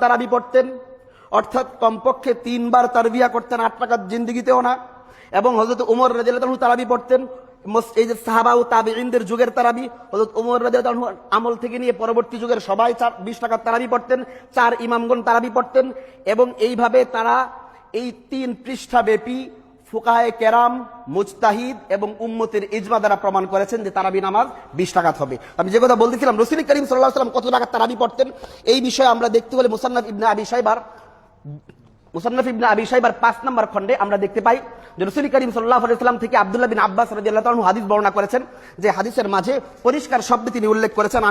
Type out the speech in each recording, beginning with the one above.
তারাবি পড়তেন, অর্থাৎ কমপক্ষে 3 বার তারবিয়া করতেন 8 রাকাত, জিন্দেগিতেও না। এবং হযরত উমর রাদিয়াল্লাহু আনহু তারাবি পড়তেন, এই যে সাহাবা ও তাবেঈনদের যুগের তারাবি, হযরত উমর রাদিয়াল্লাহু আনহু আমল থেকে নিয়ে পরবর্তী যুগের সবাই 20 রাকাত তারাবি পড়তেন, 4 ইমামগণ তারাবি পড়তেন। এবং এইভাবে তারা এই 3 পৃষ্ঠা ব্যাপী ফুকাহে কেরাম, মুজতাহিদ এবং উম্মতের ইজমা দ্বারা প্রমাণ করেছেন যে তারাবি নামাজ 20 রাকাত হবে। আমি যে কথা বলতেছিলাম, রাসূল করিম সাল্লাল্লাহু আলাইহি ওয়াসাল্লাম কত রাকাত তারাবি পড়তেন, এই বিষয়ে আমরা দেখতে হলে মুসান্নাফ ইবনে আবি শাইবার 5 নম্বর খণ্ডে আমরা দেখতে পাই যে রাসূল করিম সাল্লাল্লাহু আলাইহি ওয়াসাল্লাম থেকে আব্দুল্লাহ বিন আব্বাস রাদিয়াল্লাহু আনহু হাদিস বর্ণনা করেছেন, যে হাদিসের মাঝে পরিষ্কার শব্দে তিনি উল্লেখ করেছেন,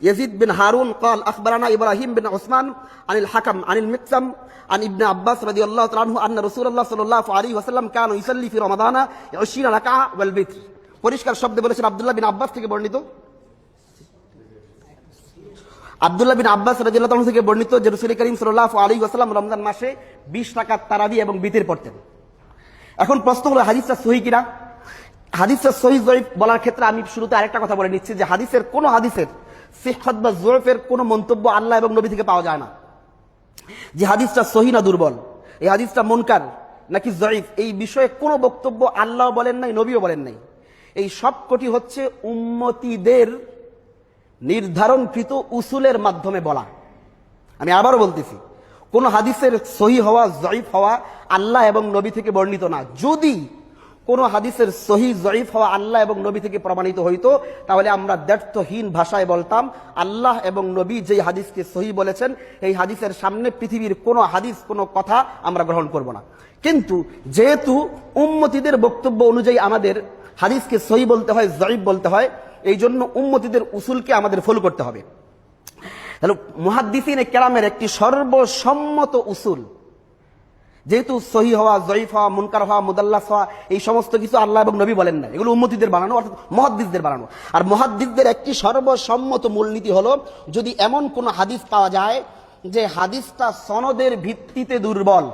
ইয়াজিদ বিন হারুন قال اخبرنا ابراهيم بن عثمان عن الحكم عن المقسم عن ابن عباس رضي الله تعالى عنه ان رسول الله صلى الله عليه وسلم كان يصلي في رمضان 20 ركعه والوتر। পরিষ্কার শব্দে বলেছেন আব্দুল্লাহ বিন আব্বাস থেকে বর্ণিত, আব্দুল্লাহ বিন আব্বাস রাদিয়াল্লাহু আনহু থেকে বর্ণিত যে রাসূল করিম সাল্লাল্লাহু আলাইহি ওয়াসাল্লাম রমজান মাসে 20 রাকাত তারাবি এবং বিতর পড়তেন। এখন প্রশ্ন হলো হাদিসটা সহিহ কিনা। হাদিসটা সহিহ জয়ীফ বলার ক্ষেত্রে আমি শুরুতে আরেকটা কথা বলে নিচ্ছি যে হাদিসের কোন হাদিসের সিহহত বা জয়ীফের কোনো মন্তব্য আল্লাহ এবং নবী থেকে পাওয়া যায় না। যে হাদিসটা সহিহ না দুর্বল, এই হাদিসটা মুনকার নাকি জয়ীফ, এই বিষয়ে কোনো বক্তব্য আল্লাহ বলেন নাই, নবীও বলেন নাই। এই সবকটি হচ্ছে উম্মতীদের নির্ধারণকৃত উসুলের মাধ্যমে বলা। আমি আবারও বলতেছি, কোন হাদিসের সহিহ হওয়া জয়ীফ হওয়া আল্লাহ এবং নবী থেকে বর্ণিত না। যদি কোন হাদিসের সহিহ জয়ীফ হওয়া আল্লাহ এবং নবী থেকে প্রমাণিত হইতো, তাহলে আমরা দ্ব্যর্থহীন ভাষায় বলতাম আল্লাহ এবং নবী যে হাদিসকে সহিহ বলেছেন, এই হাদিসের সামনে পৃথিবীর কোনো হাদিস, কোনো কথা আমরা গ্রহণ করব না। কিন্তু যেহেতু উম্মতীদের বক্তব্য অনুযায়ী আমাদের হাদিসকে সহিহ বলতে হয়, জয়ীফ বলতে হয়, এই জন্য উম্মতীদের উসুলকে আমাদের ফলো করতে হবে। তাহলে মুহাদ্দিসিনে কেরামের একটি সর্বসম্মত উসুল, যেহেতু সহিহ হওয়া, জয়ীফ হওয়া, মুনকার হওয়া, মুদাল্লাস হওয়া, এই সমস্ত কিছু আল্লাহ এবং নবী বলেন না, এগুলো উম্মতীদের বানানো, অর্থাৎ মুহাদ্দিসদের বানানো। আর মুহাদ্দিসদের একটি সর্বসম্মত মূলনীতি হলো, যদি এমন কোন হাদিস পাওয়া যায় যে হাদিসটা সনদের ভিত্তিতে দুর্বল,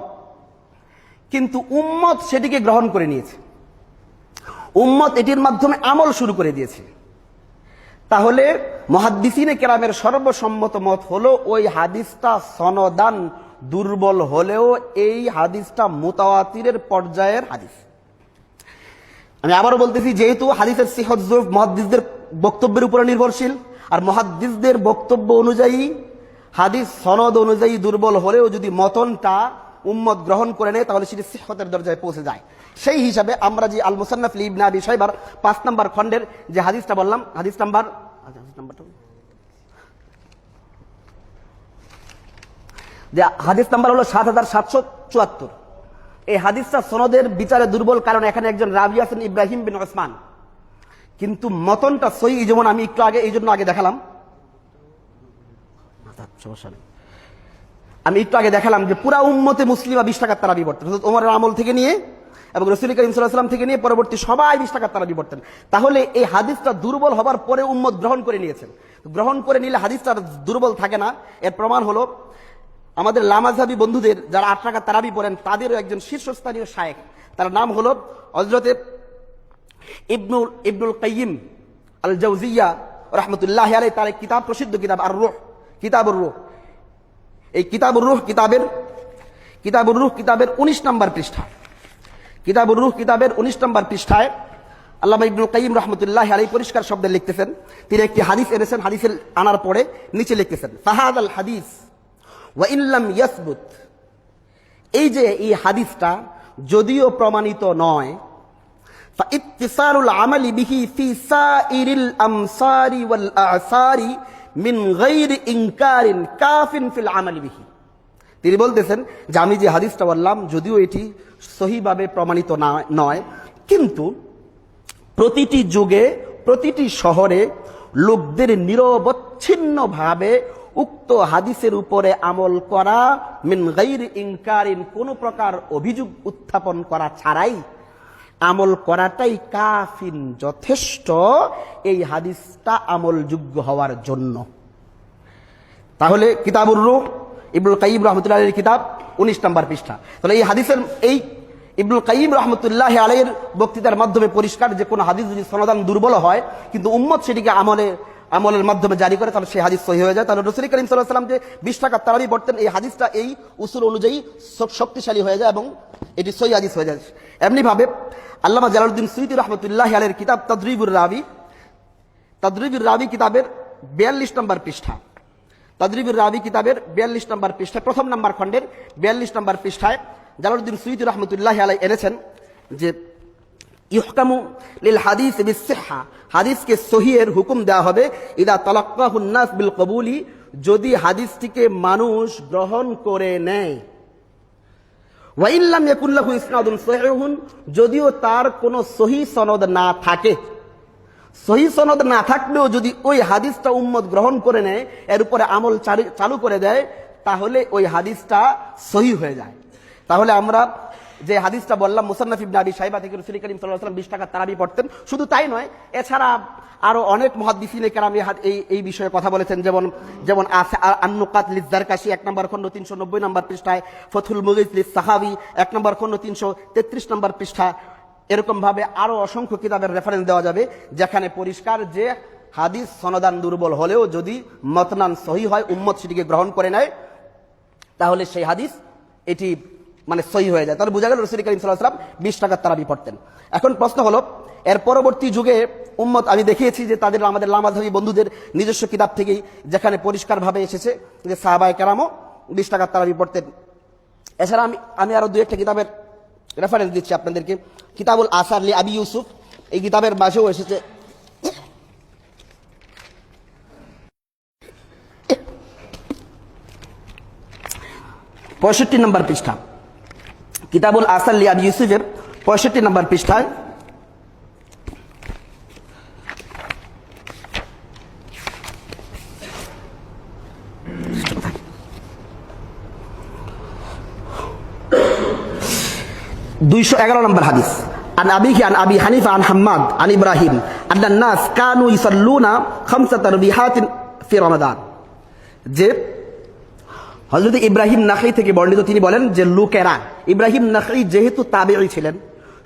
কিন্তু উম্মত সেটিকে গ্রহণ করে নিয়েছে, উম্মত এটির মাধ্যমে আমল শুরু করে দিয়েছে, তাহলে মুহাদ্দিসিনে কেরামের সর্বসম্মত মত হলো ওই হাদিসটা সনদান দুর্বল হলেও এই হাদিসটা মুতাওয়াতিরের পর্যায়ের হাদিস। আমি আবারও বলতেছি, যেহেতু হাদিসের সিহত জয়ীফ মুহাদ্দিসদের বক্তব্যের উপরে নির্ভরশীল, আর মুহাদ্দিসদের বক্তব্য অনুযায়ী হাদিস সনদ অনুযায়ী দুর্বল হলেও যদি মতনটা উম্মত গ্রহণ করে নেয়, তাহলে সেটি সিহতের দরজায় পৌঁছে যায়। সেই হিসাবে আমরা যে আল মুসান্নাফ ইবনে আবি শাইবার 5 নম্বর খণ্ডের যে হাদিসটা বললাম, হাদিস নাম্বার হলো 7774। এই হাদিসটা সনদের বিচারে দুর্বল, কারণ এখানে একজন রাবি আছেন ইব্রাহিম বিন ওসমান, কিন্তু মতনটা সহিহ। যেমন আমি একটু আগে এই জন্য আগে দেখালাম, সমস্যা নেই, আমি একটু আগে দেখালাম যে পুরা উম্মতে মুসলিমা 20 রাকাত তারাবি পড়তেন, হযরত ওমরের আমল থেকে নিয়ে এবং রাসূল করিম সাল্লাল্লাহু আলাইহি ওয়াসাল্লাম থেকে নিয়ে পরবর্তী সবাই 20 রাকাত তারাবি পড়তেন। তাহলে এই হাদিসটা দুর্বল হবার পরে উম্মত গ্রহণ করে নিয়েছেন। গ্রহণ করে নিলে হাদিসটা দুর্বল থাকে না। এর প্রমাণ হলো আমাদের লামাযহাবী বন্ধুদের যারা 8 রাকাত তারাবি পড়েন, তাদেরও একজন শীর্ষস্থানীয় শায়েখ, তার নাম হলো হযরত ইবনুল কাইয়িম আল জাওজিয়া রাহমাতুল্লাহি আলাইহি। তার এক কিতাব, প্রসিদ্ধ কিতাব আর রূহ, কিতাবুর রূহ। এই কিতাবুর রূহ কিতাবের 19 নম্বর পৃষ্ঠা, কিতাবুর রূহ কিতাবের 19 নম্বর পৃষ্ঠায় আল্লামা ইবনুল কাইয়িম রাহমাতুল্লাহি আলাইহি পরিষ্কার শব্দে লিখতেছেন, তিনি একটি হাদিস এনেছেন, হাদিসের আনার পরে নিচে লিখতেছেন ফাহাদাল হাদিস ওয়া ইন লাম ইয়াসবুত। এই যে এই হাদিসটা যদিও প্রমাণিত নয়, ফা ইত্তিসালুল আমালি বিহি ফি সাইরিল আমসারি ওয়াল আসারি মিন গায়রি ইনকারিন কাফিন ফিল আমালি বিহি। তিনি বলতেছেন যে আমি যে হাদিসটা বললাম, যদিও এটি সহিভাবে প্রমাণিত নয়, কিন্তু প্রতিটি যুগে, প্রতিটি শহরে লোকদের নিরবচ্ছিন্নভাবে উক্ত হাদিসের উপরে আমল করা, মিন গায়রি ইনকারিন, কোনো প্রকার অভিযোগ উত্থাপন করা ছাড়াই আমল করাটাই কাফিন, যথেষ্ট এই হাদিসটা আমলযোগ্য হওয়ার জন্য। তাহলে কিতাবুর রূহ, ইবনুল কাইয়িম রাহমাতুল্লাহি আলাইহির কিতাব, 19 নম্বর পৃষ্ঠা। তাহলে এই হাদিসের, এই ইবনুল কাইয়িম রাহমাতুল্লাহি আলাইহির বক্তৃতার মাধ্যমে পরিষ্কার যে কোন হাদিস যদি সনদান দুর্বল হয়, কিন্তু উম্মত সেটিকে আমলে আমলের মাধ্যমে জারি করে, তাহলে সেই হাদিস সহিহ হয়ে যায়। তাহলে রাসূল করিম সাল্লাল্লাহু আলাইহি ওয়াসাল্লাম যে 20 টাকার তারাবি পড়তেন, এই হাদিসটা এই উসুল অনুযায়ী শক্তিশালী হয়ে যায় এবং এটি সহিহ হাদিস হয়ে যায়। এমনি ভাবে আল্লামা জালালউদ্দিন সুয়ুতী রাহমাতুল্লাহি আলাইহির কিতাব তাদরিবুর রাবি কিতাবের 42 নম্বর পৃষ্ঠা, তাদরিবুর রাবি কিতাবের 42 নম্বর পৃষ্ঠায়, প্রথম নম্বর খণ্ডের 42 নম্বর পৃষ্ঠায় জালালউদ্দিন সুয়ুতী রাহমাতুল্লাহি আলাইহি এনেছেন যে ইহকামু লিল হাদিস বিসসিহহা, হাদিসকে সহিহের হুকুম দেওয়া হবে ইদা তালাক্কাহুন নাস বিল কবুলি, যদি হাদিসটিকে মানুষ গ্রহণ করে নেয়। ওয়া ইন লাম ইয়াকুন লাহু ইসনাদুন সহিহুন, যদিও তার কোনো সহিহ সনদ না থাকে, সহিহ সনদ না থাকলেও যদি ওই হাদিসটা উম্মত গ্রহণ করে নেয়, এর উপরে আমল চালু করে দেয়, তাহলে ওই হাদিসটা সহিহ হয়ে যায়। তাহলে আমরা যে হাদিসটা বললাম মুসান্নাফ ইবনে আবি শাইবা থেকে রাসূল করিম সাল্লাল্লাহু আলাইহি ওয়াসাল্লাম 20 টাকার তারাবি পড়তেন, শুধু তাই নয়, এছাড়া আরো অনেক মুহাদ্দিসিনে কেরাম এই বিষয়ে কথা বলেছেন। যেমন আন-নুকাত লিয-যারকাশি 1 নম্বর খণ্ড 390 নম্বর পৃষ্ঠায়, ফথুল মুগীথ লিস-সাহাবী 1 নম্বর খণ্ড 333 নম্বর পৃষ্ঠা, এরকম ভাবে আরো অসংখ্য কিতাবের রেফারেন্স দেওয়া যাবে, যেখানে পরিষ্কার যে হাদিস সনদান দুর্বল হলেও যদি মতনান সহিহ হয়, উম্মত সেটিকে গ্রহণ করে নেয়, তাহলে সেই হাদিস এটি মানে সহিহ হয়ে যায়। তাহলে বোঝা গেল রাসূল করিম সাল্লাল্লাহু আলাইহি ওয়াসাল্লাম 20 টাকার তারাবি পড়তেন। এখন প্রশ্ন হলো, এর পরবর্তী যুগে উম্মত, আমি দেখিয়েছি যে তাদের আমাদের লামাযহাবী বন্ধুদের নিজস্ব কিতাব থেকেই যেখানে পরিষ্কারভাবে এসেছে যে সাহাবায়ে কেরামও 20 টাকার তারাবি পড়তেন। এছাড়া আমি আরো 2-1টা কিতাবের রেফারেন্স দিচ্ছি আপনাদেরকে। কিতাবুল আসার লি আবি ইউসুফ, এই কিতাবের মাঝেও এসেছে, পঁয়ষট্টি নম্বর পৃষ্ঠা, কিতাবুল আসার লি আবি ইউসুফের 65 নম্বর পৃষ্ঠায় $211 নম্বর হাদিস। আন আবি হানিফা আন হাম্মাদ আন ইব্রাহিম আন্নান নাস কানু ইসাল্লুনা খামসা তারবিহাতিন ফি রমাদান, যে হযরত ইব্রাহিম নাখঈ থেকে বর্ণিত, তিনি বলেন যে লোকেরা, ইব্রাহিম নাখঈ যেহেতু তাবেঈ ছিলেন,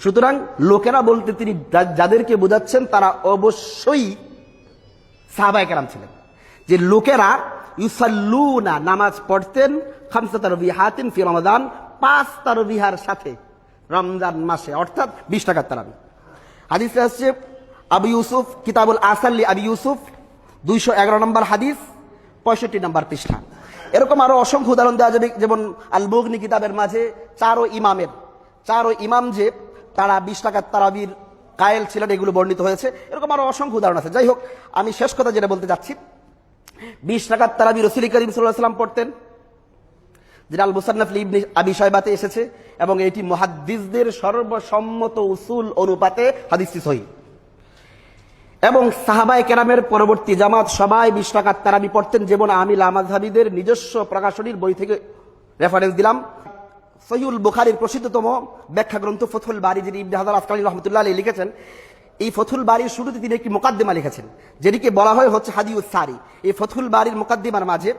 সুতরাং লোকেরা বলতে তিনি যাদেরকে বোঝাচ্ছেন তারা অবশ্যই সাহাবায়ে কেরাম ছিলেন। যে লোকেরা ইউসাল্লুনা, নামাজ পড়তেন, খামসা তারবিহাতিন ফি রমাদান, 5 তারবিহার সাথে রমজান মাসে, অর্থাৎ 20 টাকার তারাবি। হাদিসটা হচ্ছে আবু ইউসুফ, কিতাবুল আসার লি আবি ইউসুফ 211 নম্বর হাদিস, 65 নম্বর পৃষ্ঠা। এরকম আরো অসংখ্য উদাহরণ দেওয়া যাবে, যেমন আল মুগনি কিতাবের মাঝে 4 ইমাম যে তারা 20 টাকার তারাবির কায়েল ছিলেন, এগুলো বর্ণিত হয়েছে। এরকম আরো অসংখ্য উদাহরণ আছে। যাই হোক, আমি শেষ কথা যেটা বলতে যাচ্ছি, 20 টাকার তারাবি রাসূল করিম সাল্লাল্লাহু আলাইহি ওয়াসাল্লাম পড়তেন, যেটা আল মুসান্নাফ লি ইবনে আবি শাইবাতে এসেছে, এবং এটি মুহাদ্দিসদের সর্বসম্মত উসুল অনুপাতে হাদিসটি সহিহ। এবং সাহাবায়ে কেরামের পরবর্তী জামাত সবাই 20 টাকার তারাবি পড়তেন, যেমন আমি লামাযহাবীদের নিজস্ব প্রকাশনীর বই থেকে রেফারেন্স দিলাম। সহিহুল বুখারীর প্রসিদ্ধতম ব্যাখ্যা গ্রন্থ ফথুল বারী, যিনি ইবনে হাজার আসকালানী রাহমাতুল্লাহ আলাইহি লিখেছেন, এই ফথুল বারীর শুরুতে তিনি একটি মুকাদ্দিমা লিখেছেন, যেটিকে বলা হয় হচ্ছে হাদিউস সারি। এই ফথুল বারীর মুকাদ্দিমার মাঝে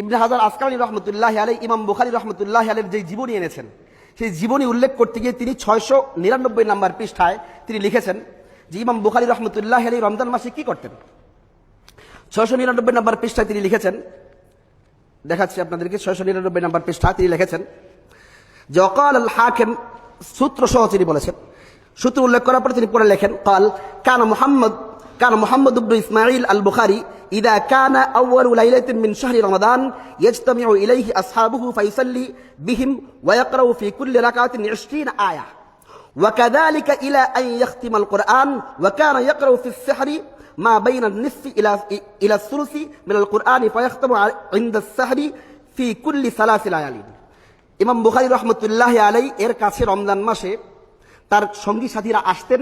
ইবনে হাজার আসকালানী রাহমাতুল্লাহ আলাইহি ইমাম বুখারী রাহমাতুল্লাহ আলাইহির যে জীবনী এনেছেন, সেই জীবনী উল্লেখ করতে গিয়ে তিনি 699 নম্বর পৃষ্ঠায় তিনি লিখেছেন যে ইমাম বুখারী রাহমাতুল্লাহ আলাইহি রমজান মাসে কি করতেন। 699 নম্বর পৃষ্ঠায় তিনি লিখেছেন, দেখাচ্ছি আপনাদেরকে, 699 নম্বর পৃষ্ঠা তিনি লিখেছেন যে ওয়াকাল আল হাকিম, সূত্র সহ তিনি বলেছেন, সূত্র উল্লেখ করার পর তিনি পরে লেখেন, কাল কানা মুহাম্মদ ইবনে ইসমাঈল আল বুখারী ইযা কানা আউয়ালু লাইলাতিন মিন শাহরি রমাদান ইয়াজতামিউ ইলাইহি আসহাবুহু ফায়ুসাল্লি বিহিম ওয়া ইয়াকরাউ ফি কুল্লি রাকাতিন 20 আয়া وكذلك إلى أن يختم القرآن وكان يقرأ في السحر ما بين النصف إلى الثلث من القرآن فيختم عند السحر في كل 3 ليال। ইমাম বুখারী রাহমাতুল্লাহি আলাইহি এর কাছে রমজান মাসে তার সঙ্গী সাথীরা আসতেন,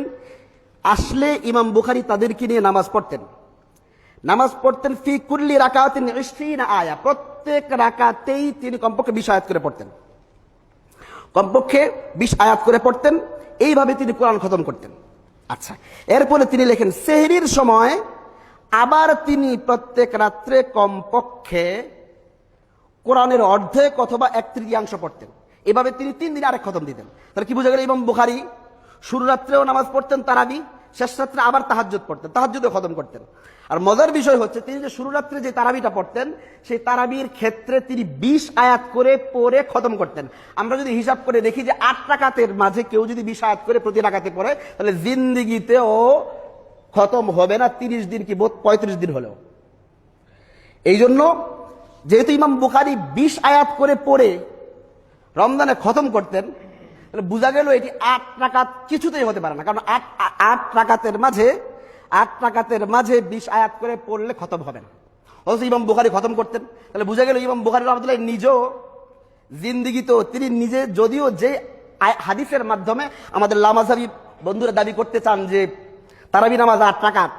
আসলে ইমাম বুখারী তাদেরকে নিয়ে নামাজ পড়তেন ফি কুল্লি রাকাতিন 20 আয়া, প্রত্যেক রাকাতেই তিনি কমপক্ষে 20 আয়াত করে পড়তেন, কমপক্ষে 20 আয়াত করে পড়তেন। এইভাবে তিনি কোরআন খতম করতেন। আচ্ছা, এরপরে তিনি লেখেন সেহরির সময় আবার তিনি প্রত্যেক রাত্রে কমপক্ষে কোরআনের অর্ধেক অথবা 1/3 পড়তেন। এভাবে তিনি 3 দিনে আরেক খতম দিতেন। তাহলে কি বোঝা গেল, ইমাম বুখারী শুরু রাত্রেও নামাজ পড়তেন তারাবি, শেষ রাত্রে আবার তাহাজ্জুদ পড়তেন, তাহাজ্জুদে খতম করতেন। আর মজার বিষয় হচ্ছে তিনি যে শুরু রাত্রে যে তারাবিটা পড়তেন সেই তারাবির ক্ষেত্রে তিনি 20 আয়াত করে পড়ে খতম করতেন। আমরা যদি হিসাব করে দেখি যে 8 রাকাতের মাঝে কেউ যদি 20 আয়াত করে প্রতি রাকাতে পড়ে তাহলে জিন্দিগিতেও খতম হবে না 30 দিন কি 35 দিন হলেও। এই জন্য যেহেতু ইমাম বুখারী 20 আয়াত করে পড়ে রমজানে খতম করতেন, তাহলে বোঝা গেল এটি 8 রাকাত কিছুতেই হতে পারে না, কারণ 8 রাকাতের মাঝে 20 আয়াত করে পড়লে খতম হবে না। অথচ ইমাম বুখারী খতম করতেন, তাহলে বোঝা গেল ইমাম বুখারী রাহমাতুল্লাহ নিজেও জিন্দিগিতেও তিনি নিজে যদিও যে হাদিসের মাধ্যমে আমাদের লামাযাবি বন্ধুরা দাবি করতে চান যে তারাবি নামাজ 8 রাকাত,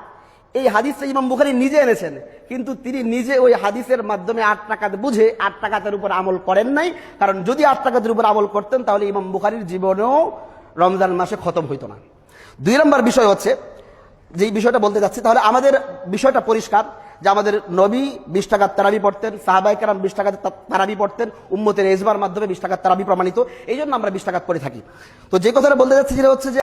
এই হাদিসটা ইমাম বুখারী নিজে এনেছেন, কিন্তু তিনি নিজে ওই হাদিসের মাধ্যমে 8 রাকাত বুঝে 8 রাকাতের উপর আমল করেন নাই। কারণ যদি 8 রাকাতের উপর আমল করতেন তাহলে ইমাম বুখারীর জীবনেও রমজান মাসে খতম হইতো না। 2 নম্বর বিষয় হচ্ছে, যে বিষয়টা বলতে যাচ্ছি, তাহলে আমাদের বিষয়টা পরিষ্কার যে আমাদের নবী 20 টাকার তারাবি পড়তেন, সাহাবায়ে কেরাম 20 টাকার তারাবি পড়তেন, উম্মতের ইজমার মাধ্যমে 20 টাকার তারাবি প্রমাণিত, এই জন্য আমরা 20 টাকা পড়ে থাকি। তো যে কথাটা বলতে যাচ্ছি যেটা হচ্ছে যে